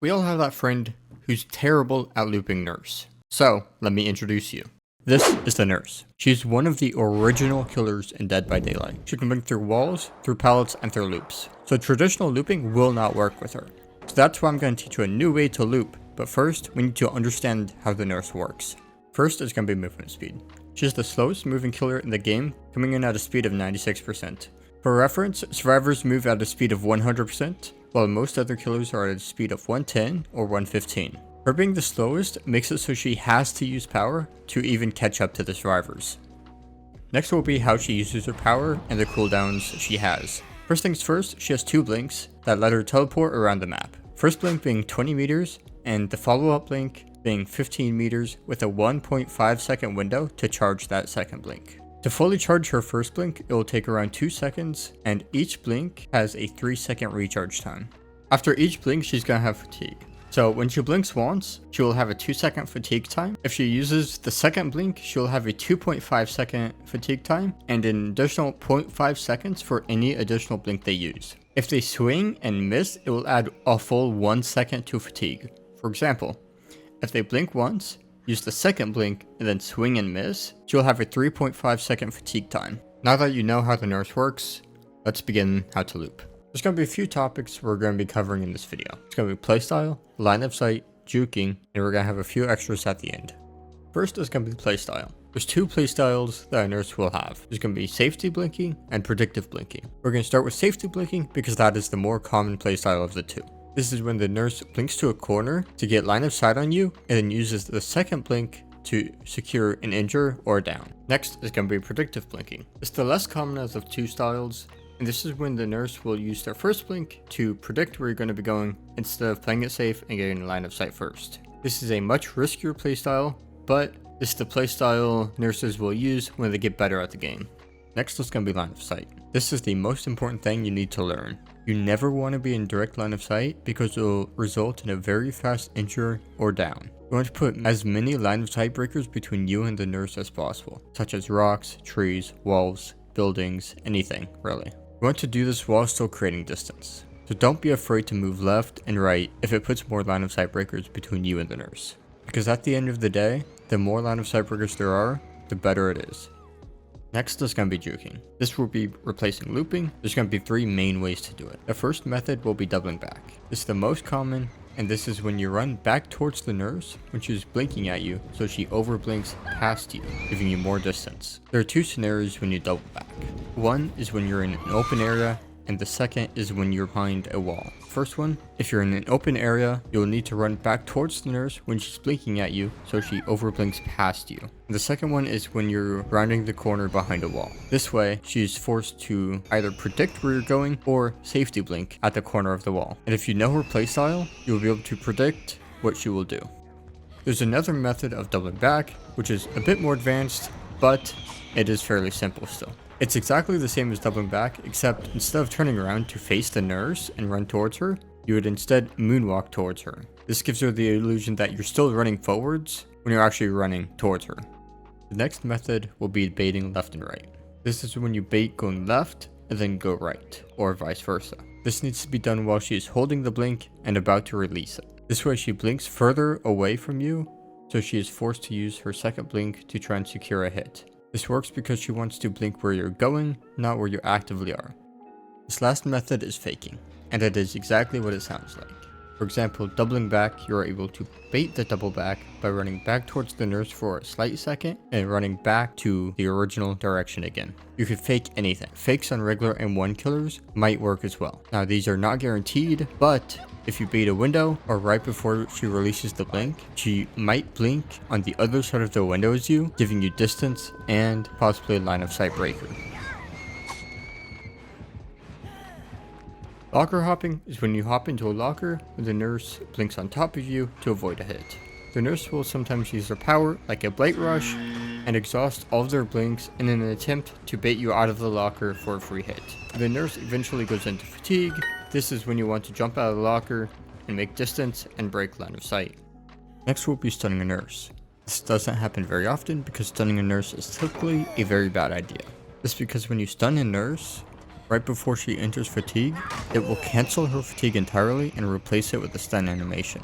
We all have that friend who's terrible at looping nurse. So, let me introduce you. This is the nurse. She's one of the original killers in Dead by Daylight. She can blink through walls, through pallets, and through loops. So traditional looping will not work with her. So that's why I'm going to teach you a new way to loop. But first, we need to understand how the nurse works. First is going to be movement speed. She's the slowest moving killer in the game, coming in at a speed of 96%. For reference, survivors move at a speed of 100%, while most other killers are at a speed of 110 or 115. Her being the slowest makes it so she has to use power to even catch up to the survivors. Next will be how she uses her power and the cooldowns she has. First things first, she has 2 blinks that let her teleport around the map. First blink being 20 meters and the follow-up blink being 15 meters with a 1.5 second window to charge that second blink. To fully charge her first blink, it will take around 2 seconds, and each blink has a 3-second recharge time. After each blink, she's gonna have fatigue. So when she blinks once, she will have a 2-second fatigue time. If she uses the second blink, she'll have a 2.5 second fatigue time, and an additional 0.5 seconds for any additional blink they use. If they swing and miss, it will add a full 1 second to fatigue. For example, if they blink once, use the second blink, and then swing and miss, she'll have a 3.5 second fatigue time. Now that you know how the nurse works, let's begin how to loop. There's going to be a few topics we're going to be covering in this video. It's going to be playstyle, line of sight, juking, and we're going to have a few extras at the end. First is going to be playstyle. There's 2 playstyles that a nurse will have. There's going to be safety blinking and predictive blinking. We're going to start with safety blinking because that is the more common playstyle of the 2. This is when the nurse blinks to a corner to get line of sight on you and then uses the second blink to secure an injure or down. Next is going to be predictive blinking. It's the less common of the 2 styles, and this is when the nurse will use their first blink to predict where you're going to be going instead of playing it safe and getting line of sight first. This is a much riskier playstyle, but this is the playstyle nurses will use when they get better at the game. Next is going to be line of sight. This is the most important thing you need to learn. You never want to be in direct line of sight because it will result in a very fast injure or down. You want to put as many line of sight breakers between you and the nurse as possible, such as rocks, trees, walls, buildings, anything really. You want to do this while still creating distance. So don't be afraid to move left and right if it puts more line of sight breakers between you and the nurse. Because at the end of the day, the more line of sight breakers there are, the better it is. Next is going to be juking. This will be replacing looping. There's going to be 3 main ways to do it. The first method will be doubling back. This is the most common, and this is when you run back towards the nurse when she's blinking at you, so she overblinks past you, giving you more distance. There are 2 scenarios when you double back. One is when you're in an open area, and the second is when you're behind a wall. First one, if you're in an open area, you'll need to run back towards the nurse when she's blinking at you, so she overblinks past you. The second one is when you're rounding the corner behind a wall. This way, she's forced to either predict where you're going or safety blink at the corner of the wall. And if you know her playstyle, you'll be able to predict what she will do. There's another method of doubling back, which is a bit more advanced, but it is fairly simple still. It's exactly the same as doubling back, except instead of turning around to face the nurse and run towards her, you would instead moonwalk towards her. This gives her the illusion that you're still running forwards when you're actually running towards her. The next method will be baiting left and right. This is when you bait going left and then go right, or vice versa. This needs to be done while she is holding the blink and about to release it. This way she blinks further away from you, so she is forced to use her second blink to try and secure a hit. This works because she wants to blink where you're going, not where you actively are. This last method is faking, and it is exactly what it sounds like. For example, doubling back, you're able to bait the double back by running back towards the nurse for a slight second and running back to the original direction again. You could fake anything. Fakes on regular M1 killers might work as well. Now these are not guaranteed, but if you bait a window or right before she releases the blink, she might blink on the other side of the window as you, giving you distance and possibly a line of sight breaker. Locker hopping is when you hop into a locker when the nurse blinks on top of you to avoid a hit. The nurse will sometimes use their power, like a blight rush, and exhaust all of their blinks in an attempt to bait you out of the locker for a free hit. The nurse eventually goes into fatigue. This is when you want to jump out of the locker and make distance and break line of sight. Next will be stunning a nurse. This doesn't happen very often because stunning a nurse is typically a very bad idea. This is because when you stun a nurse, right before she enters fatigue, it will cancel her fatigue entirely and replace it with a stun animation.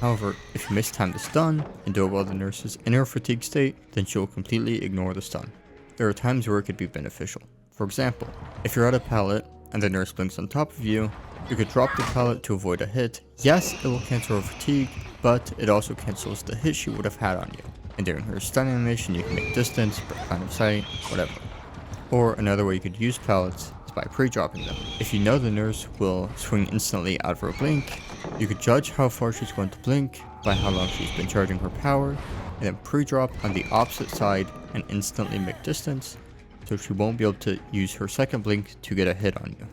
However, if you mistime the stun and do it while the nurse is in her fatigue state, then she will completely ignore the stun. There are times where it could be beneficial. For example, if you're at a pallet and the nurse blinks on top of you, you could drop the pallet to avoid a hit. Yes, it will cancel her fatigue, but it also cancels the hit she would have had on you. And during her stun animation, you can make distance, break line of sight, whatever. Or another way you could use pallets is by pre-dropping them. If you know the nurse will swing instantly out of her blink, you could judge how far she's going to blink by how long she's been charging her power, and then pre-drop on the opposite side and instantly make distance, so she won't be able to use her second blink to get a hit on you.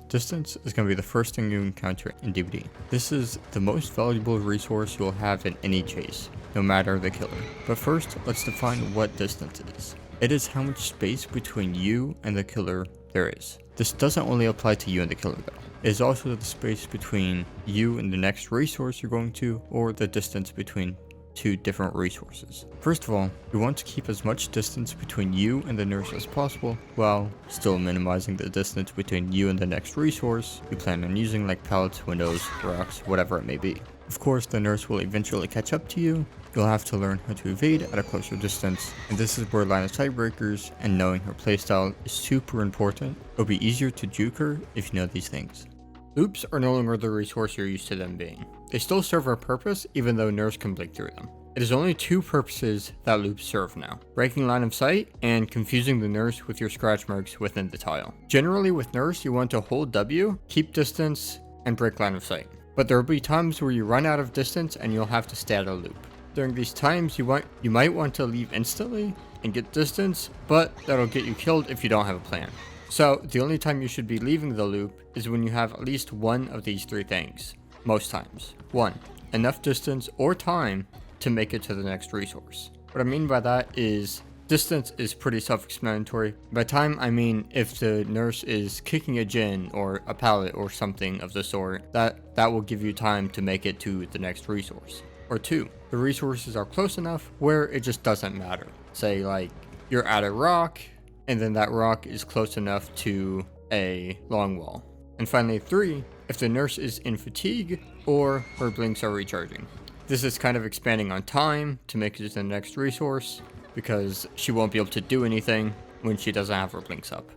Distance is going to be the first thing you encounter in DBD. This is the most valuable resource you'll have in any chase, no matter the killer. But first, let's define what distance is. It is how much space between you and the killer there is. This doesn't only apply to you and the killer though. It is also the space between you and the next resource you're going to, or the distance between two different resources. First of all, you want to keep as much distance between you and the nurse as possible, while still minimizing the distance between you and the next resource you plan on using, like pallets, windows, rocks, whatever it may be. Of course, the nurse will eventually catch up to you. You'll have to learn how to evade at a closer distance, and this is where line of sight breakers and knowing her playstyle is super important. It'll be easier to juke her if you know these things. Loops are no longer the resource you're used to them being. They still serve a purpose, even though nurse can blink through them. It is only two purposes that loops serve now: breaking line of sight and confusing the nurse with your scratch marks within the tile. Generally with nurse, you want to hold W, keep distance, and break line of sight. But there will be times where you run out of distance and you'll have to stay at a loop. During these times, you might want to leave instantly and get distance, but that'll get you killed if you don't have a plan. So the only time you should be leaving the loop is when you have at least one of these three things. Most times. 1. Enough distance or time to make it to the next resource. What I mean by that is distance is pretty self-explanatory. By time, I mean if the nurse is kicking a gin or a pallet or something of the sort, that will give you time to make it to the next resource. Or 2, the resources are close enough where it just doesn't matter. Say like you're at a rock and then that rock is close enough to a long wall. And finally 3, if the nurse is in fatigue or her blinks are recharging. This is kind of expanding on time to make it to the next resource, because she won't be able to do anything when she doesn't have her blinks up.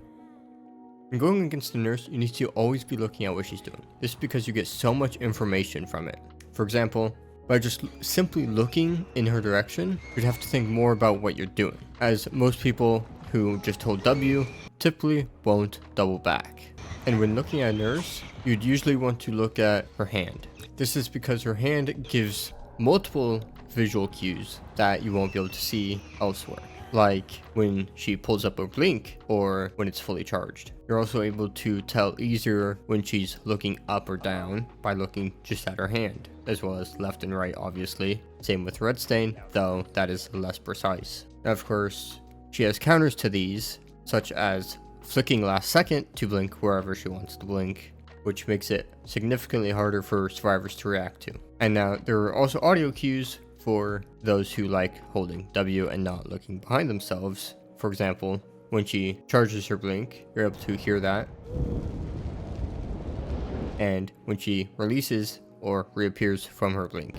When going against the nurse, you need to always be looking at what she's doing. This is because you get so much information from it. For example, by just simply looking in her direction, you'd have to think more about what you're doing, as most people who just hold W typically won't double back. And when looking at a nurse, you'd usually want to look at her hand. This is because her hand gives multiple visual cues that you won't be able to see elsewhere, like when she pulls up her blink or when it's fully charged. You're also able to tell easier when she's looking up or down by looking just at her hand, as well as left and right, obviously. Same with red stain, though that is less precise. Now, of course, she has counters to these, such as flicking last second to blink wherever she wants to blink, which makes it significantly harder for survivors to react to. And now there are also audio cues for those who like holding W and not looking behind themselves. For example, when she charges her blink, you're able to hear that. And when she releases or reappears from her blink.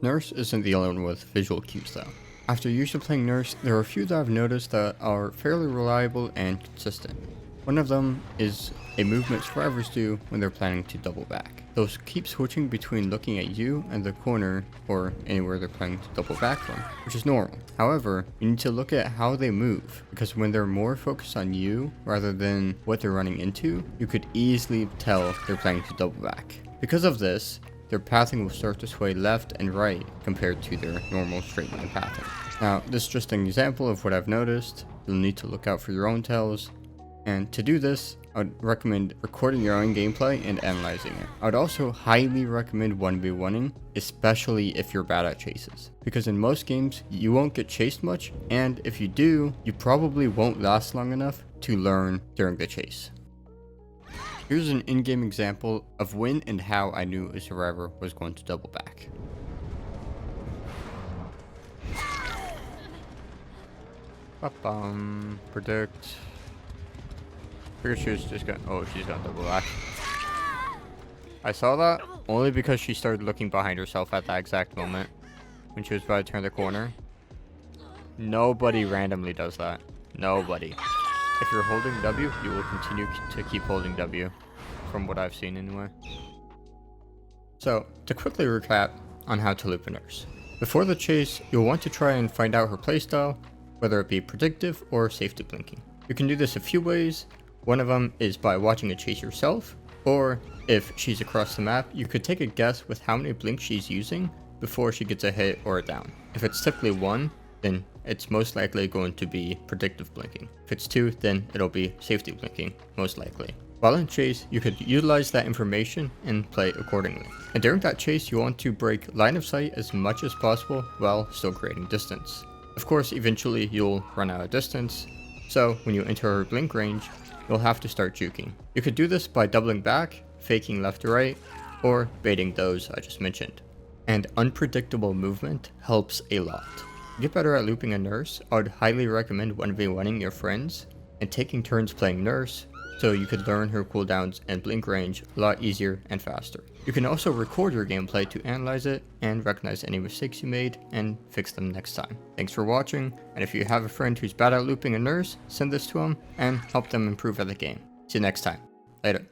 Nurse isn't the only one with visual cues though. After usually playing Nurse, there are a few that I've noticed that are fairly reliable and consistent. One of them is a movement survivors do when they're planning to double back. They'll keep switching between looking at you and the corner or anywhere they're planning to double back from, which is normal. However, you need to look at how they move, because when they're more focused on you rather than what they're running into, you could easily tell they're planning to double back. Because of this, their pathing will start to sway left and right compared to their normal straight line pathing. Now, this is just an example of what I've noticed. You'll need to look out for your own tells. And to do this, I would recommend recording your own gameplay and analyzing it. I would also highly recommend 1v1ing, especially if you're bad at chases. Because in most games, you won't get chased much, and if you do, you probably won't last long enough to learn during the chase. Here's an in-game example of when and how I knew a survivor was going to double back. Predict. Figured she was just gonna. Oh, she's gonna double back. I saw that only because she started looking behind herself at that exact moment when she was about to turn the corner. Nobody randomly does that. Nobody. If you're holding W, you will continue to keep holding W, from what I've seen anyway. So, to quickly recap on how to loop a nurse. Before the chase, you'll want to try and find out her playstyle, whether it be predictive or safety blinking. You can do this a few ways. One of them is by watching a chase yourself, or if she's across the map, you could take a guess with how many blinks she's using before she gets a hit or a down. If it's typically 1, then it's most likely going to be predictive blinking. If it's 2, then it'll be safety blinking, most likely. While in chase, you could utilize that information and play accordingly. And during that chase, you want to break line of sight as much as possible while still creating distance. Of course, eventually you'll run out of distance, so when you enter her blink range, you'll have to start juking. You could do this by doubling back, faking left to right, or baiting those I just mentioned. And unpredictable movement helps a lot. To get better at looping a nurse, I would highly recommend 1v1ing your friends and taking turns playing nurse, so you could learn her cooldowns and blink range a lot easier and faster. You can also record your gameplay to analyze it and recognize any mistakes you made and fix them next time. Thanks for watching, and if you have a friend who's bad at looping a nurse, send this to them and help them improve at the game. See you next time. Later.